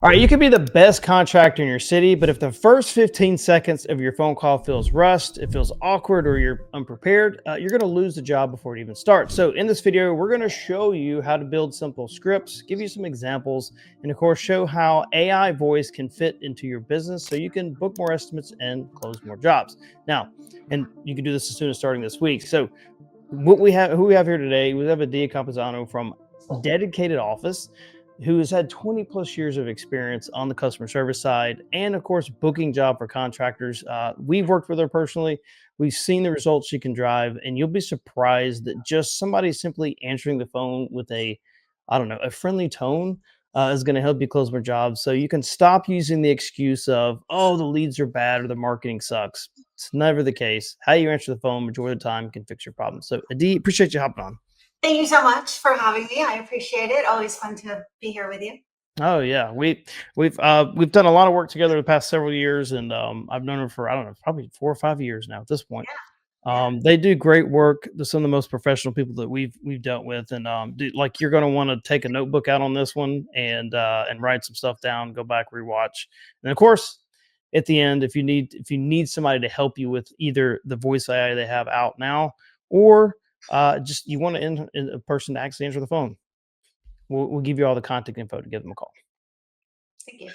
All right, you could be the best contractor in your city, but if the first 15 seconds of your phone call feels rushed, it feels awkward, or you're unprepared, you're going to lose the job before it even starts. So, in this video, we're going to show you how to build simple scripts, give you some examples, and of course, show how AI voice can fit into your business so you can book more estimates and close more jobs. Now, and you can do this as soon as starting this week. So, who we have here today, we have Adi Campuzano from Dedicated Office, who has had 20 plus years of experience on the customer service side and of course booking job for contractors. We've worked with her personally. We've seen the results she can drive, and you'll be surprised that just somebody simply answering the phone with a, I don't know, a friendly tone is going to help you close more jobs. So you can stop using the excuse of, oh, the leads are bad or the marketing sucks. It's never the case. How you answer the phone majority of the time can fix your problem. So Adi, appreciate you hopping on. Thank you so much for having me. I appreciate it. Always fun to be here with you. Oh yeah, we've done a lot of work together the past several years, and I've known her for I don't know, probably 4 or 5 years now at this point. Yeah. They do great work. They're some of the most professional people that we've dealt with, and like you're going to want to take a notebook out on this one and write some stuff down, go back, rewatch, and of course, at the end, if you need somebody to help you with either the voice AI they have out now, or just you want a person to actually answer the phone, we'll give you all the contact info to give them a call. Thank you.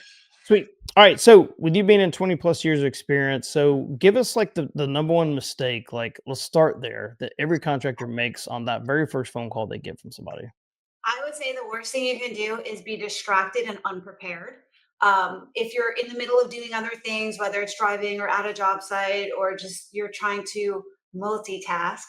Sweet. All right. So with you being in 20 plus years of experience, so give us like the number one mistake, like let's start there, that every contractor makes on that very first phone call they get from somebody. I would say the worst thing you can do is be distracted and unprepared. If you're in the middle of doing other things, whether it's driving or at a job site or just you're trying to multitask,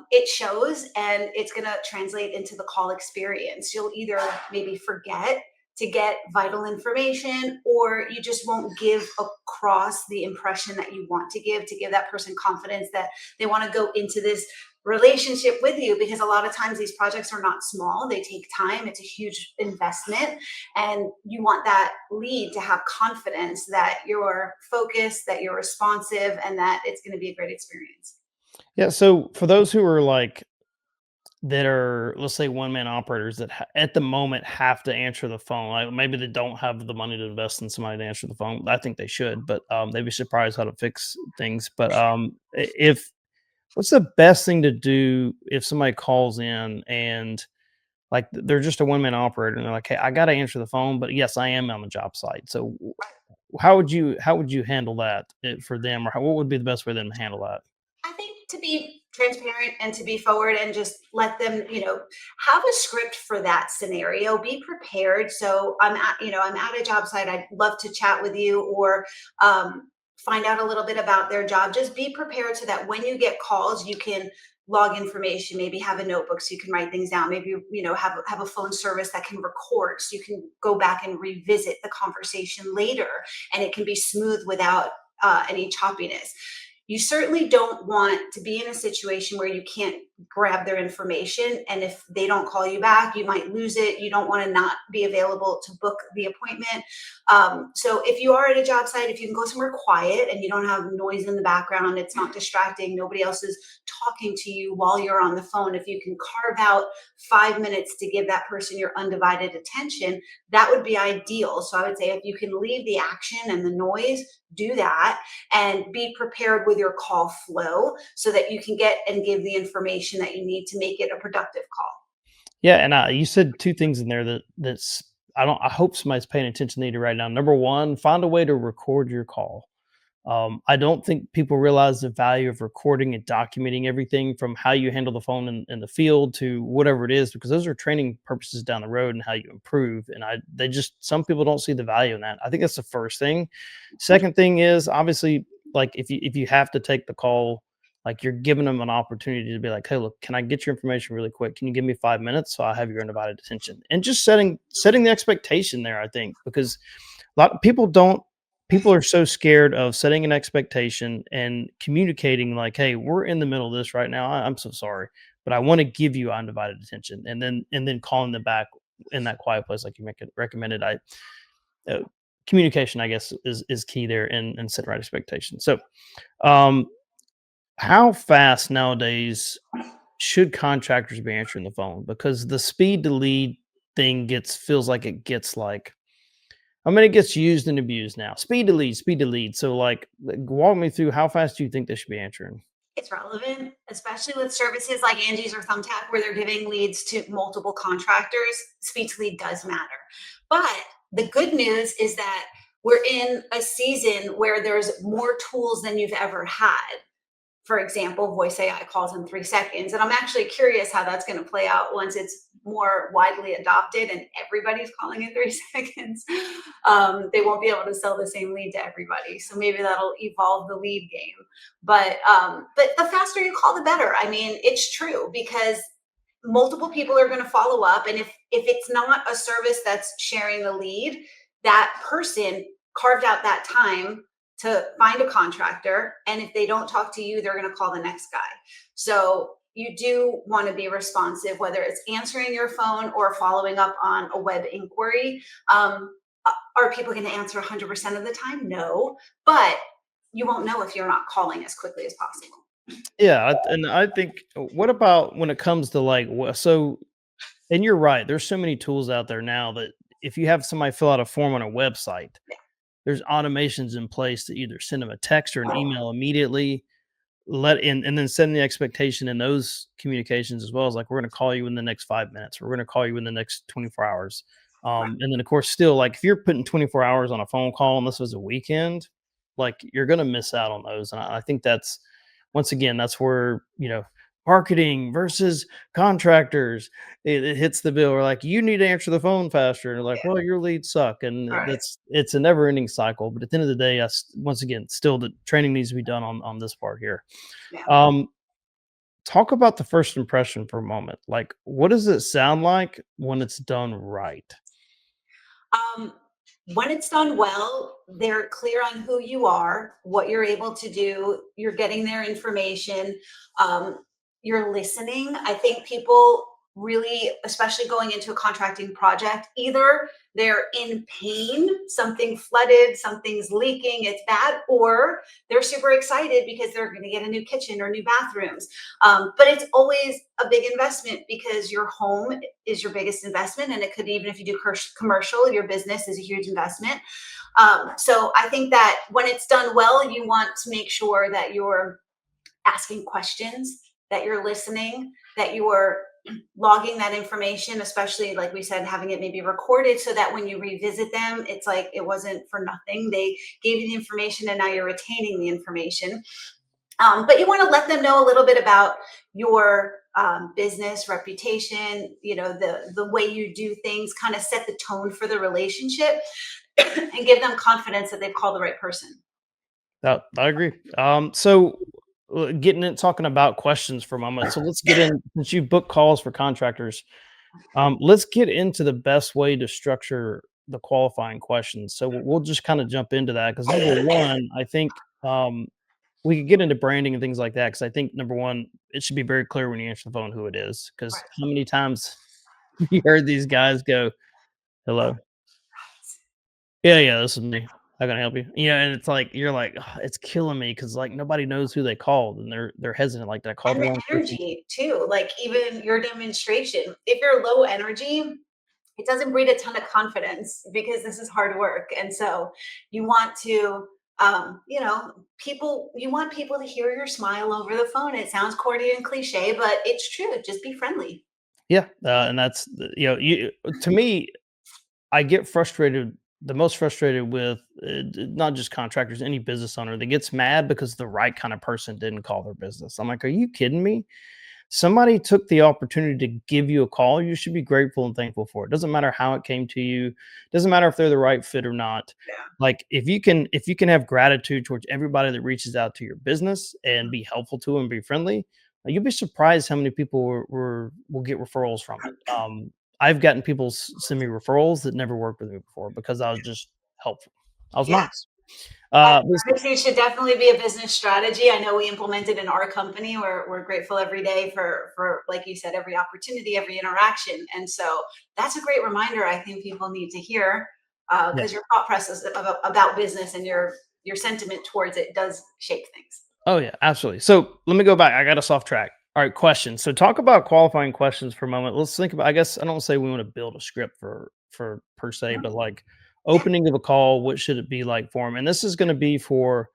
it shows and it's going to translate into the call experience. You'll either maybe forget to get vital information or you just won't give across the impression that you want to give that person confidence that they want to go into this relationship with you, because a lot of times these projects are not small, they take time, it's a huge investment, and you want that lead to have confidence that you're focused, that you're responsive, and that it's going to be a great experience. Yeah. So for those who are like that are, let's say, one man operators that at the moment have to answer the phone, like maybe they don't have the money to invest in somebody to answer the phone. I think they should, but they'd be surprised how to fix things. But if what's the best thing to do if somebody calls in and like they're just a one man operator and they're like, "Hey, I got to answer the phone, but yes, I am on the job site." So how would you handle that for them, or what would be the best way for them to handle that? I think to be transparent and to be forward and just let them, have a script for that scenario. Be prepared. So I'm at a job site. I'd love to chat with you or find out a little bit about their job. Just be prepared so that when you get calls, you can log information, maybe have a notebook so you can write things down, maybe have a phone service that can record so you can go back and revisit the conversation later and it can be smooth without any choppiness. You certainly don't want to be in a situation where you can't grab their information. And if they don't call you back, you might lose it. You don't want to not be available to book the appointment. So if you are at a job site, if you can go somewhere quiet and you don't have noise in the background, it's not distracting, nobody else is talking to you while you're on the phone. If you can carve out 5 minutes to give that person your undivided attention, that would be ideal. So I would say if you can leave the action and the noise, do that and be prepared with your call flow so that you can get and give the information that you need to make it a productive call. Yeah, and you said two things in there that's I hope somebody's paying attention to right now. Number one, find a way to record your call. I don't think people realize the value of recording and documenting everything from how you handle the phone in the field to whatever it is, because those are training purposes down the road and how you improve. And they just, some people don't see the value in that. I think that's the first thing. Second thing is obviously, like if you have to take the call, like you're giving them an opportunity to be like, hey, look, can I get your information really quick? Can you give me 5 minutes so I have your undivided attention? And just setting the expectation there, I think, because a lot of people are so scared of setting an expectation and communicating like, hey, we're in the middle of this right now. I'm so sorry, but I want to give you undivided attention, and then calling them back in that quiet place like you make it recommended. Uh, Communication, I guess, is key there, and set right expectations. So um how fast nowadays should contractors be answering the phone? Because the speed to lead thing gets feels like it gets like I mean, it gets used and abused now. Speed to lead, speed to lead. So, like, walk me through how fast do you think they should be answering? It's relevant, especially with services like Angie's or Thumbtack, where they're giving leads to multiple contractors. Speed to lead does matter. But the good news is that we're in a season where there's more tools than you've ever had. For example, voice AI calls in 3 seconds. And I'm actually curious how that's going to play out once it's more widely adopted and everybody's calling in 3 seconds. They won't be able to sell the same lead to everybody. So maybe that'll evolve the lead game. But the faster you call, the better. I mean, it's true because multiple people are going to follow up, and if it's not a service that's sharing the lead, that person carved out that time to find a contractor, and if they don't talk to you, they're going to call the next guy. So you do want to be responsive, whether it's answering your phone or following up on a web inquiry. Are people going to answer 100% of the time? No, but you won't know if you're not calling as quickly as possible. Yeah, and I think what about when it comes to like so and you're right, there's so many tools out there now that if you have somebody fill out a form on a website, there's automations in place to either send them a text or an email immediately, let in and then send the expectation in those communications as well as like we're going to call you in the next 5 minutes, we're going to call you in the next 24 hours. Right. And then of course still like if you're putting 24 hours on a phone call and this was a weekend, like you're going to miss out on those. And I think that's once again that's where marketing versus contractors, it hits the bill. We're like, you need to answer the phone faster. And they're like, well, your leads suck. All And right. it's a never ending cycle. But at the end of the day, once again, still the training needs to be done on this part here. Yeah. Um, Talk about the first impression for a moment. Like, what does it sound like when it's done right? Um, when it's done well, they're clear on who you are, what you're able to do, you're getting their information, um, you're listening. I think people really, especially going into a contracting project, either they're in pain, something flooded, something's leaking, it's bad, or they're super excited because they're going to get a new kitchen or new bathrooms. But it's always a big investment because your home is your biggest investment, and it could, even if you do commercial, your business is a huge investment. So I think that when it's done well, you want to make sure that you're asking questions, that you're listening, that you are logging that information, especially like we said, having it maybe recorded so that when you revisit them, it's like it wasn't for nothing. They gave you the information and now you're retaining the information. But you want to let them know a little bit about your business reputation, the way you do things, kind of set the tone for the relationship and give them confidence that they've called the right person. I agree. So getting it talking about questions for a moment. So let's get in since you book calls for contractors. Let's get into the best way to structure the qualifying questions. So we'll just kind of jump into that because number one, I think we could get into branding and things like that. Because I think number one, it should be very clear when you answer the phone who it is. Because Right. how many times you heard these guys go, "Hello, yeah, yeah, this is me. How can I help you?" And it's like you're like, "Ugh, it's killing me because like nobody knows who they called and they're hesitant. Like, did I call And the the wrong person?" energy too, like even your demonstration. If you're low energy, it doesn't breed a ton of confidence because this is hard work. And so you want to, you want people to hear your smile over the phone. It sounds corny and cliche, but it's true. Just be friendly. Yeah, and that's you to me. I get frustrated. The most frustrated with not just contractors, any business owner that gets mad because the right kind of person didn't call their business. I'm like, are you kidding me? Somebody took the opportunity to give you a call. You should be grateful and thankful for it. Doesn't matter how it came to you. Doesn't matter if they're the right fit or not. Yeah. Like if you can have gratitude towards everybody that reaches out to your business and be helpful to them, be friendly, you'll be surprised how many people will get referrals from it. I've gotten people send me referrals that never worked with me before because I was just helpful. I was Yeah. nice. Listen, Privacy should definitely be a business strategy. I know we implement it in our company. We're grateful every day for like you said, every opportunity, every interaction. And so that's a great reminder I think people need to hear yeah. because your thought process about business and your sentiment towards it does shape things. Oh yeah, absolutely. So let me go back. I got us off track. All right, questions. So talk about qualifying questions for a moment. Let's think about. I guess I don't say we want to build a script for per se, but like Yeah. opening of a call, what should it be like for them? And this is going to be for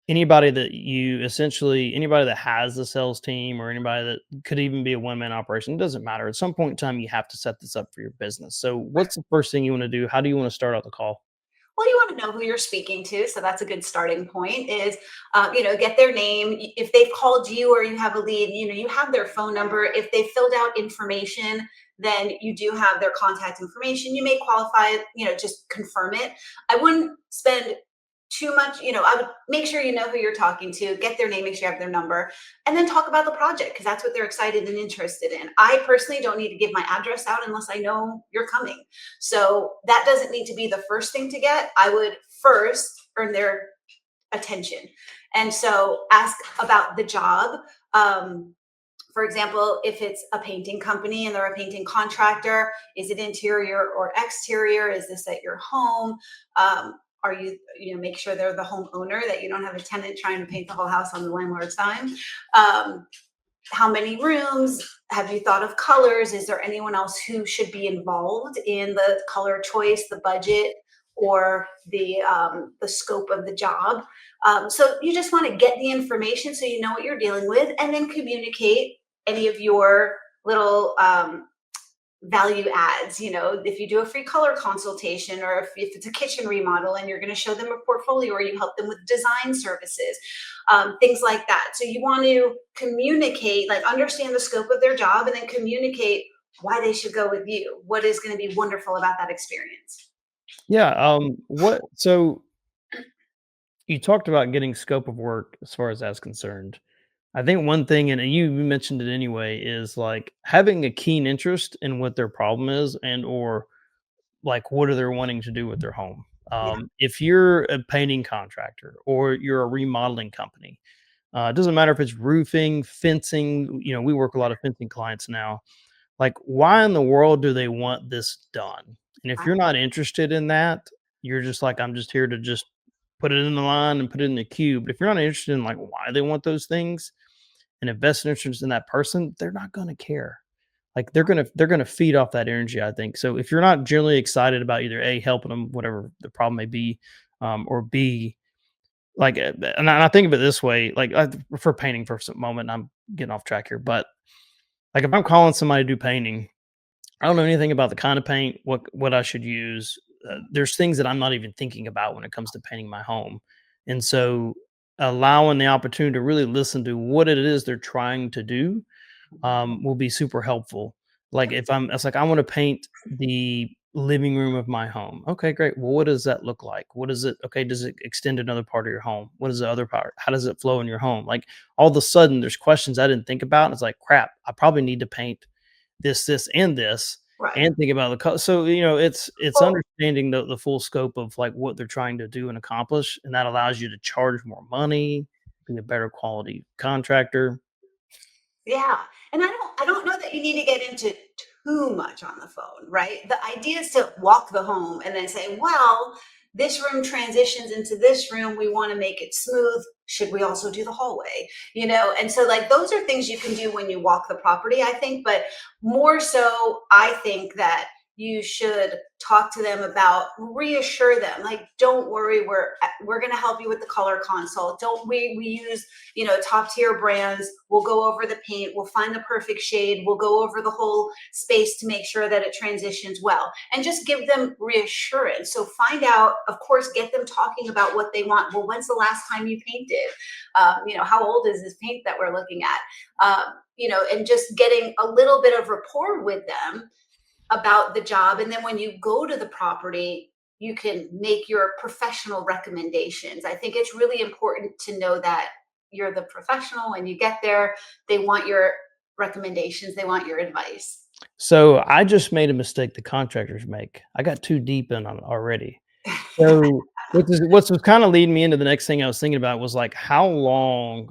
anybody that you essentially anybody that has a sales team or anybody that could even be a one-man operation. It doesn't matter. At some point in time, you have to set this up for your business. So what's the first thing you want to do? How do you want to start out the call? Well, you want to know who you're speaking to, so that's a good starting point. Is get their name. If they've called you or you have a lead, you have their phone number. If they filled out information, then you do have their contact information. You may qualify, just confirm it. I wouldn't spend too much. I would make sure you know who you're talking to, get their name, make sure you have their number, and then talk about the project because that's what they're excited and interested in. I personally don't need to give my address out unless I know you're coming. So that doesn't need to be the first thing to get. I would first earn their attention. And so ask about the job. For example, if it's a painting company and they're a painting contractor, is it interior or exterior? Is this at your home? Are make sure they're the homeowner, that you don't have a tenant trying to paint the whole house on the landlord's dime. Um, how many rooms? Have you thought of colors? Is there anyone else who should be involved in the color choice, the budget, or the scope of the job? So you just want to get the information so you know what you're dealing with, and then communicate any of your little value adds. If you do a free color consultation, or if it's a kitchen remodel and you're going to show them a portfolio, or you help them with design services, things like that. So you want to communicate, like understand the scope of their job, and then communicate why they should go with you, what is going to be wonderful about that experience. Yeah. What? So you talked about getting scope of work as far as that's concerned. I think one thing, and you mentioned it anyway, is like having a keen interest in what their problem is and or like what are they wanting to do with their home. Yeah. If you're a painting contractor or you're a remodeling company, it doesn't matter if it's roofing, fencing. We work a lot of fencing clients now. Like, why in the world do they want this done? And if you're not interested in that, you're just like, I'm just here to just put it in the line and put it in the queue. But if you're not interested in like why they want those things and invest in interest in that person, they're not going to care. Like they're gonna feed off that energy, I think. So if you're not generally excited about either A, helping them, whatever the problem may be, or B, like, and I think of it this way, like for painting for a moment, I'm getting off track here, but like if I'm calling somebody to do painting, I don't know anything about the kind of paint, what I should use. There's things that I'm not even thinking about when it comes to painting my home, and so allowing the opportunity to really listen to what it is they're trying to do will be super helpful. Like if it's like I want to paint the living room of my home. Okay, great. Well, what does that look like? What is it? Okay, does it extend another part of your home? What is the other part? How does it flow in your home? Like all of a sudden, there's questions I didn't think about. And it's like, crap, I probably need to paint this, Right. and think about the color. So it's Well, understanding the full scope of like what they're trying to do and accomplish, and that allows you to charge more money, be a better quality contractor. yeah. And I don't know that you need to get into too much on the phone, right? The idea is to walk the home and then say, well, this room transitions into this room. We want to make it smooth. Should we also do the hallway? And so like those are things you can do when you walk the property, I think, but more so, I think that you should talk to them about, reassure them, like, don't worry, we're going to help you with the color consult. Don't we use top tier brands. We'll go over the paint, we'll find the perfect shade, we'll go over the whole space to make sure that it transitions well, and just give them reassurance. So find out, of course, get them talking about what they want. Well, when's the last time you painted? How old is this paint that we're looking at? And just getting a little bit of rapport with them about the job. And then when you go to the property, you can make your professional recommendations. I think it's really important to know that you're the professional. When you get there, they want your recommendations, they want your advice. So I just made a mistake the contractors make. I got too deep in on it already. So what's was kind of leading me into the next thing I was thinking about was like how long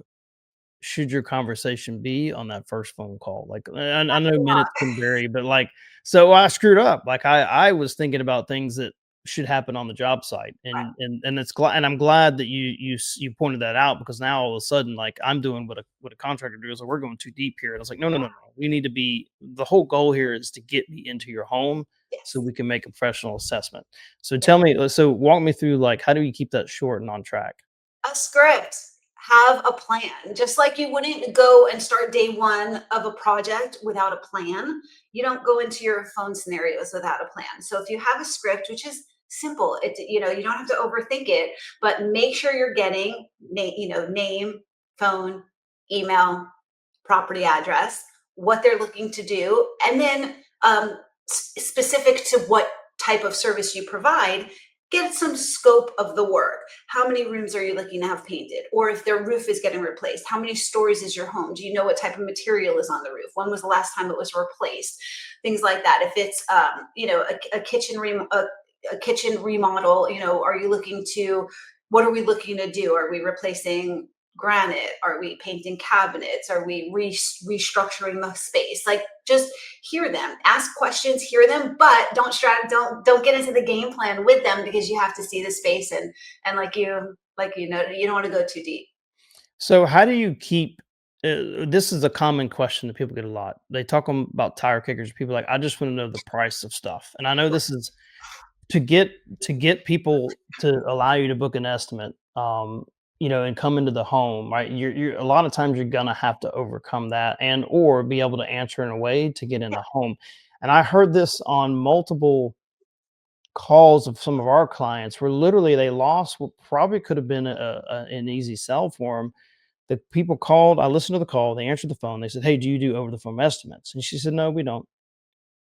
should your conversation be on that first phone call? Like I know minutes can vary, but like so I screwed up. Like I was thinking about things that should happen on the job site. Right. And it's glad, and I'm glad that you pointed that out, because now all of a sudden, like, I'm doing what a contractor does. Like, we're going too deep here. And I was like, no, no, no, Yeah. no. We need to be, the whole goal here is to get me into your home so Yes. we can make a professional assessment. So Yes. tell me, so walk me through, like, how do you keep that short and on track? A script. Have a plan. Just like you wouldn't go and start day one of a project without a plan, you don't go into your phone scenarios without a plan. So if you have a script, which is simple, you don't have to overthink it, but make sure you're getting name, phone, email, property address, what they're looking to do, and then specific to what type of service you provide, get some scope of the work. How many rooms are you looking to have painted? Or if their roof is getting replaced, how many stories is your home? Do you know what type of material is on the roof? When was the last time it was replaced? Things like that. If it's a kitchen remodel, are you looking to, what are we looking to do? Are we replacing granite? Are we painting cabinets? Are we restructuring the space? Like, just hear them, ask questions, hear them, but don't get into the game plan with them, because you have to see the space, and you don't want to go too deep. So how do you keep this is a common question that people get a lot. They talk about tire kickers. People are like, I just want to know the price of stuff. And I know this is to get people to allow you to book an estimate, and come into the home, right? You're a lot of times you're gonna have to overcome that, and or be able to answer in a way to get in Yeah. the home. And I heard this on multiple calls of some of our clients where literally they lost what probably could have been an easy sell for them. The people called, I listened to the call, they answered the phone, they said, "Hey, do you do over the phone estimates?" And she said, "No, we don't."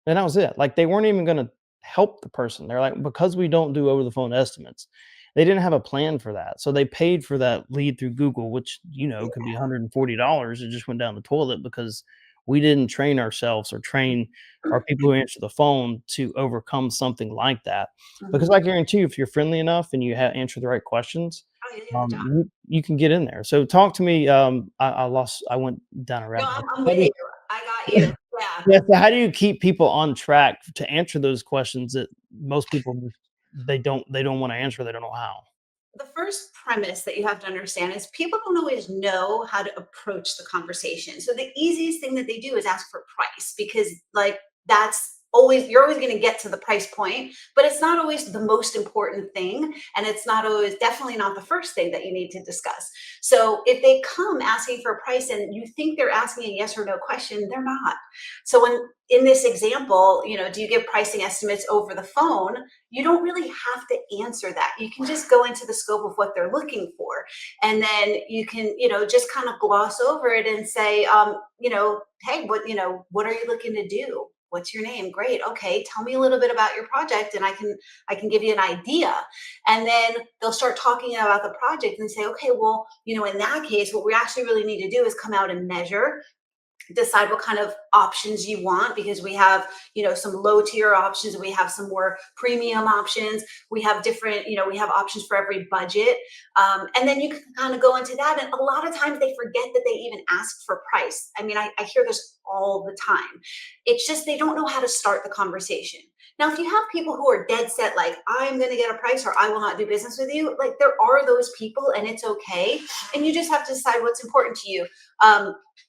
And that was it. Like, they weren't even gonna help the person. They're like, "Because we don't do over the phone estimates." They didn't have a plan for that. So they paid for that lead through Google, which, could be $140. It just went down the toilet because we didn't train ourselves or train our people who answer the phone to overcome something like that. Because Mhm. I guarantee you, if you're friendly enough and you answer the right questions, Oh, yeah, yeah, John. you can get in there. So talk to me. I went down a No, rabbit hole. I'm with you. I got you. Yeah. Yeah, so how do you keep people on track to answer those questions that most people they don't wanna answer, they don't know how? The first premise that you have to understand is people don't always know how to approach the conversation. So the easiest thing that they do is ask for price, because, like, that's always, you're always going to get to the price point, but it's not always the most important thing, and it's not always, definitely not the first thing that you need to discuss. So if they come asking for a price and you think they're asking a yes or no question, they're not. So when, in this example, do you give pricing estimates over the phone? You don't really have to answer that. You can just go into the scope of what they're looking for. And then you can, just kind of gloss over it and say, hey, what are you looking to do? What's your name? Great. Okay. Tell me a little bit about your project, and I can give you an idea. And then they'll start talking about the project and say, okay, well, in that case, what we actually really need to do is come out and measure, decide what kind of options you want, because we have, some low tier options, we have some more premium options, we have different, we have options for every budget. And then you can kind of go into that, and a lot of times they forget that they even asked for price. I mean, I hear this all the time. It's just they don't know how to start the conversation. Now, if you have people who are dead set, like, I'm going to get a price or I will not do business with you, like, there are those people, and it's okay. And you just have to decide what's important to you.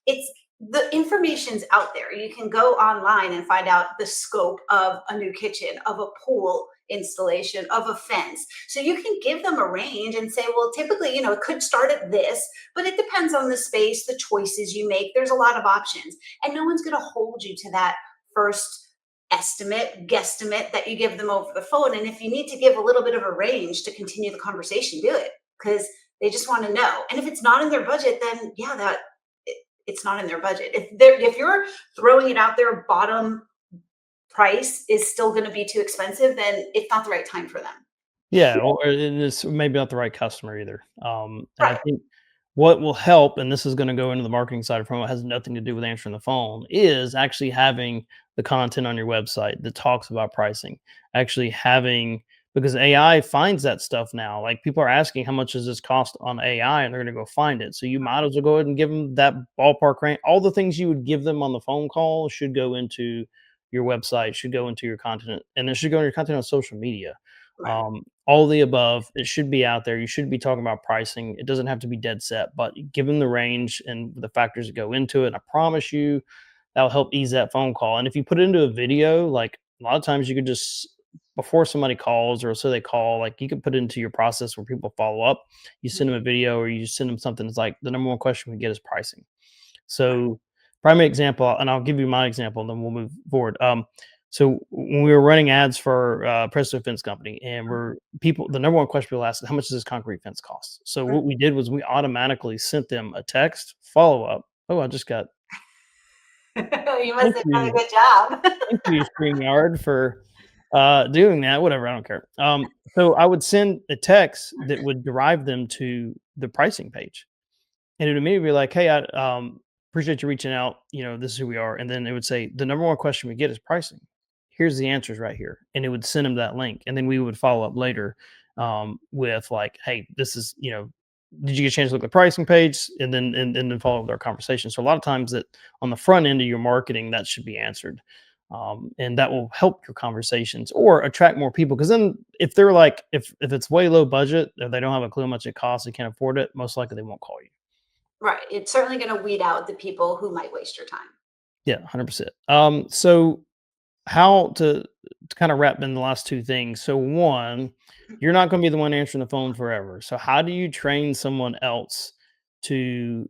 It's The information's out there. You can go online and find out the scope of a new kitchen, of a pool installation, of a fence. So you can give them a range and say, well, typically, it could start at this, but it depends on the space, the choices you make. There's a lot of options. And no one's going to hold you to that first estimate, guesstimate that you give them over the phone. And if you need to give a little bit of a range to continue the conversation, do it, because they just want to know. And if it's not in their budget, then yeah, it's not in their budget. If you're throwing it out there, bottom price is still going to be too expensive, then it's not the right time for them. Yeah, or and it's maybe not the right customer either. And I Right. think what will help, and this is gonna go into the marketing side of it, it has nothing to do with answering the phone, is actually having the content on your website that talks about pricing. Actually having, because AI finds that stuff now. Like, people are asking how much does this cost on AI, and they're gonna go find it. So you might as well go ahead and give them that ballpark range. All the things you would give them on the phone call should go into your website, should go into your content, and it should go into your content on social media. Right. All the above. It should be out there. You should be talking about pricing. It doesn't have to be dead set, but give them the range and the factors that go into it. And I promise you, that'll help ease that phone call. And if you put it into a video, like a lot of times you could just before somebody calls or so they call, like you could put it into your process where people follow up. You send them a video or you send them something. It's like the number one question we get is pricing. Right. So, primary example, and I'll give you my example, and then we'll move forward. So when we were running ads for Presto Fence Company, and Mhm. we're people, the number one question people ask is, "How much does this concrete fence cost?" So what we did was we automatically sent them a text follow up. Oh, I just got You must thank have done a you, good job. thank you, Streamyard, for doing that. Whatever, I don't care. So I would send a text that would drive them to the pricing page. And it would immediately be like, "Hey, I appreciate you reaching out. You know, this is who we are." And then it would say, "The number one question we get is pricing. Here's the answers right here." And it would send them that link, and then we would follow up later with like, "Hey, this is did you get a chance to look at the pricing page?" And then follow up with our conversation. So a lot of times that on the front end of your marketing, that should be answered. And that will help your conversations or attract more people. Because then, if they're like, if it's way low budget, or they don't have a clue how much it costs, they can't afford it, most likely they won't call you. Right. It's certainly going to weed out the people who might waste your time. Yeah, 100%. So how to kind of wrap in the last two things. So one, you're not going to be the one answering the phone forever. So how do you train someone else to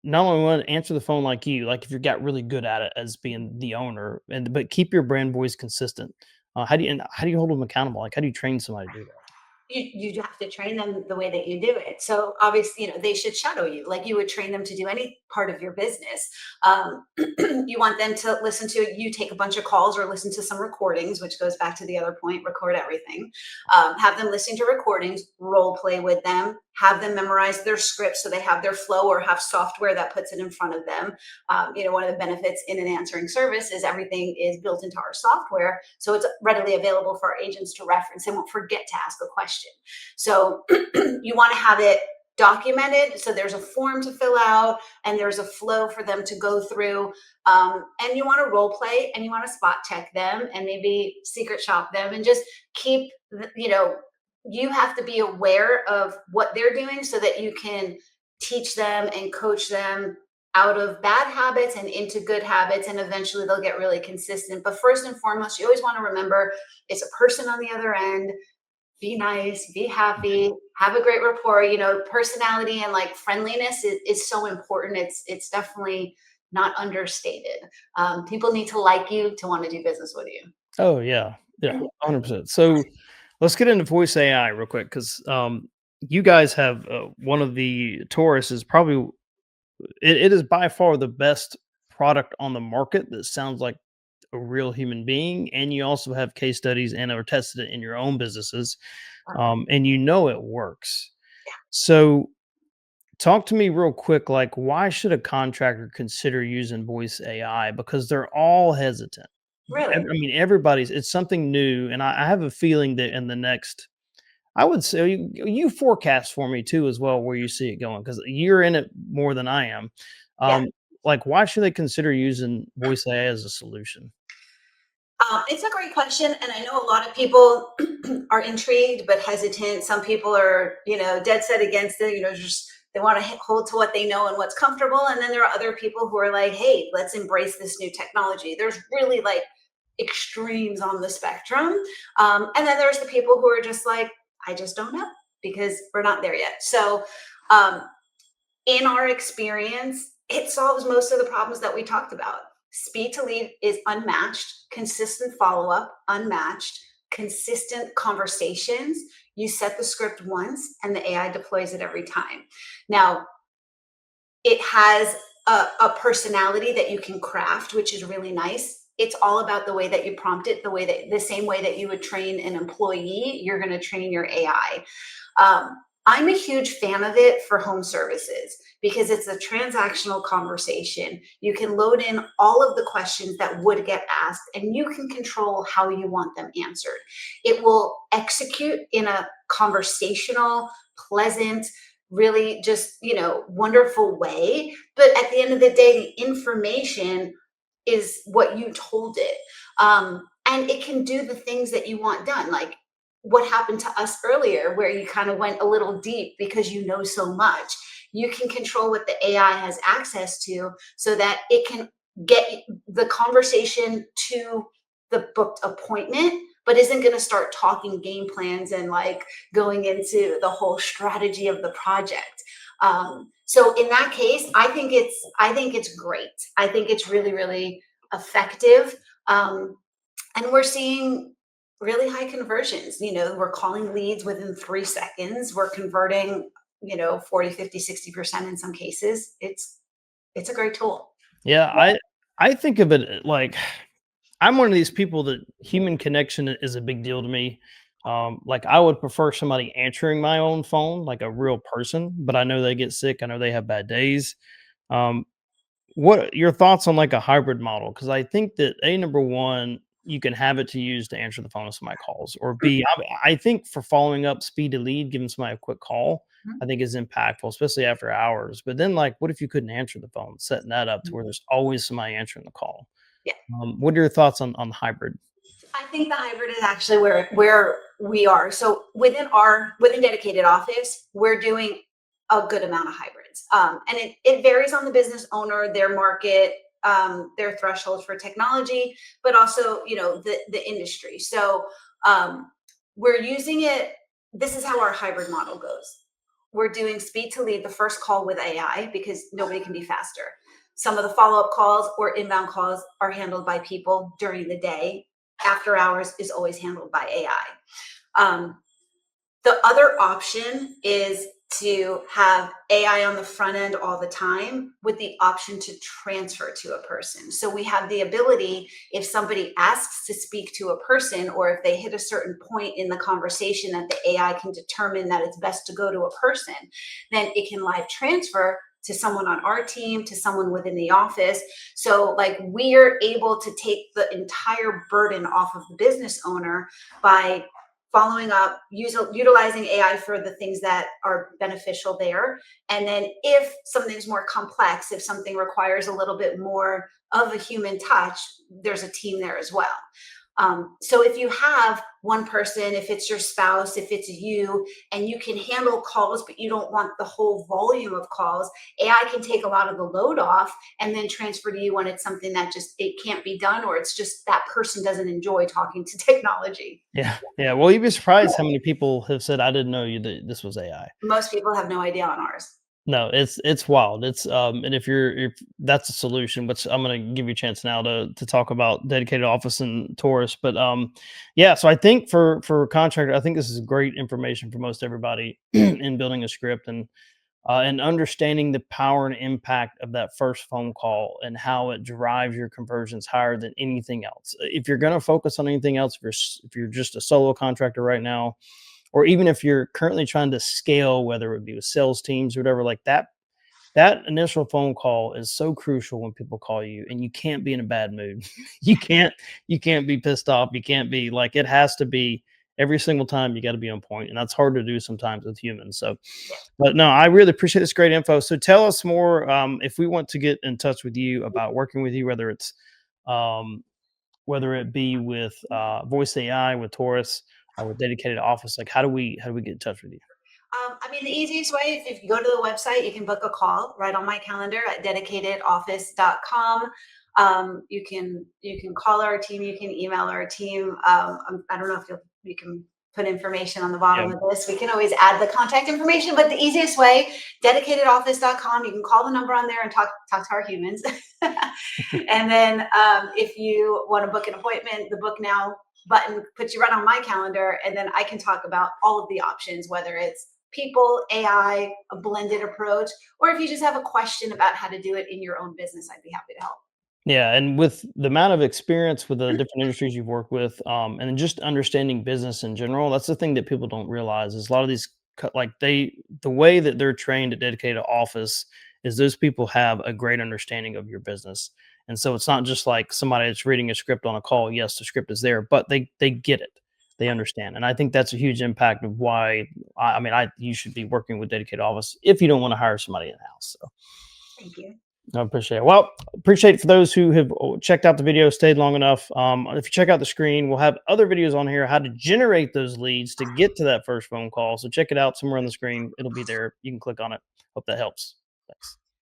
not only want to answer the phone like you, like if you got really good at it as being the owner, and but keep your brand voice consistent? How do you hold them accountable? Like how do you train somebody to do that? You have to train them the way that you do it. So obviously, they should shadow you like you would train them to do any part of your business. You want them to listen to you take a bunch of calls or listen to some recordings, which goes back to the other point, record everything. Have them listen to recordings, role play with them, have them memorize their script so they have their flow or have software that puts it in front of them. One of the benefits in an answering service is everything is built into our software, so it's readily available for our agents to reference. They won't forget to ask a question. So you want to have it documented. So there's a form to fill out and there's a flow for them to go through. And you want to role play and you want to spot check them and maybe secret shop them and just keep, you have to be aware of what they're doing so that you can teach them and coach them out of bad habits and into good habits, and eventually they'll get really consistent. But first and foremost, you always want to remember it's a person on the other end. Be nice, be happy, have a great rapport. Personality and like friendliness is so important. It's definitely not understated. People need to like you to want to do business with you. Oh yeah, yeah, 100%. So let's get into voice AI real quick because you guys have one of the Taurus is probably it is by far the best product on the market that sounds like a real human being, and you also have case studies and are tested it in your own businesses, and it works. So talk to me real quick, like why should a contractor consider using voice AI? Because they're all hesitant. Really? I mean, everybody's it's something new, and I have a feeling that in the next I would say you forecast for me too as well where you see it going because you're in it more than I am. Yeah. Um, like, why should they consider using voice AI as a solution? It's a great question, and I know a lot of people are intrigued but hesitant. Some people are, dead set against it. Just they want to hold to what they know and what's comfortable. And then there are other people who are like, "Hey, let's embrace this new technology." There's really like extremes on the spectrum, and then there's the people who are just like, "I just don't know," because we're not there yet. So, um, in our experience, it solves most of the problems that we talked about. Speed to lead is unmatched, consistent follow up, unmatched, consistent conversations. You set the script once and the AI deploys it every time. Now, it has a personality that you can craft, which is really nice. It's all about the way that you prompt it, the same way that you would train an employee, you're going to train your AI. I'm a huge fan of it for home services because it's a transactional conversation. You can load in all of the questions that would get asked and you can control how you want them answered. It will execute in a conversational, pleasant, really just, wonderful way. But at the end of the day, the information is what you told it. And it can do the things that you want done. Like what happened to us earlier, where you kind of went a little deep because you know so much. You can control what the AI has access to so that it can get the conversation to the booked appointment, but isn't going to start talking game plans and like going into the whole strategy of the project. So in that case, I think it's great. I think it's really, really effective. And we're seeing really high conversions. We're calling leads within 3 seconds. We're converting, 40, 50, 60% in some cases. It's a great tool. Yeah, I think of it like I'm one of these people that human connection is a big deal to me. Like I would prefer somebody answering my own phone, like a real person, but I know they get sick. I know they have bad days. Um, what your thoughts on like a hybrid model? Because I think that number one, you can have it to use to answer the phone if somebody calls, or B, I think for following up, speed to lead, giving somebody a quick call, I think is impactful, especially after hours. But then, like, what if you couldn't answer the phone? Setting that up to where there's always somebody answering the call. Yeah. What are your thoughts on hybrid? I think the hybrid is actually where we are. So within dedicated office, we're doing a good amount of hybrids, and it varies on the business owner, their market, their threshold for technology, but also the industry. So we're using it. This is how our hybrid model goes. We're doing speed to lead, the first call with AI because nobody can be faster. Some of the follow up calls or inbound calls are handled by people during the day. After hours is always handled by AI. The other option is to have AI on the front end all the time with the option to transfer to a person. So we have the ability, if somebody asks to speak to a person, or if they hit a certain point in the conversation that the AI can determine that it's best to go to a person, then it can live transfer to someone on our team, to someone within the office. So like we're able to take the entire burden off of the business owner by following up, utilizing AI for the things that are beneficial there. And then if something's more complex, if something requires a little bit more of a human touch, there's a team there as well. So if you have one person, if it's your spouse, if it's you, and you can handle calls, but you don't want the whole volume of calls, AI can take a lot of the load off and then transfer to you when it's something that just it can't be done, or it's just that person doesn't enjoy talking to technology. Yeah, yeah. Well, you'd be surprised how many people have said, "I didn't know you that this was AI." Most people have no idea on ours. No, it's wild. And if that's a solution, which I'm gonna give you a chance now to talk about dedicated office and Taurus. But yeah, so I think for contractor, I think this is great information for most everybody in building a script and understanding the power and impact of that first phone call and how it drives your conversions higher than anything else. If you're gonna focus on anything else, if you're just a solo contractor right now, or even if you're currently trying to scale, whether it be with sales teams or whatever, like that initial phone call is so crucial when people call you, and you can't be in a bad mood. you can't you can't be pissed off. You can't be like it has to be every single time you got to be on point, and that's hard to do sometimes with humans. So, Yeah. but no, I really appreciate this great info. So tell us more if we want to get in touch with you about working with you, um, whether it be with Voice AI, with Taurus, with dedicated office. Like, how do we get in touch with you? I mean, the easiest way, if you go to the website, you can book a call right on my calendar at dedicatedoffice.com. You can call our team, you can email our team. I don't know if you can put information on the Yeah. bottom of this. We can always add the contact information, but the easiest way, dedicatedoffice.com. You can call the number on there and talk to our humans. And then if you want to book an appointment, the book now button puts you right on my calendar, and then I can talk about all of the options, whether it's people, AI, a blended approach, or if you just have a question about how to do it in your own business, I'd be happy to help. Yeah, and with the amount of experience with the different industries you've worked with, and then just understanding business in general, that's the thing that people don't realize is a lot of these, the way that they're trained at dedicated office is those people have a great understanding of your business, and so it's not just like somebody that's reading a script on a call. Yes, the script is there, but they get it, they understand, and I think that's a huge impact of why. I mean, I you should be working with dedicated office if you don't want to hire somebody in house. So. Thank you. I appreciate it. Well, appreciate it for those who have checked out the video, stayed long enough. If you check out the screen, we'll have other videos on here how to generate those leads to get to that first phone call. So check it out somewhere on the screen. It'll be there. You can click on it. Hope that helps. Thanks.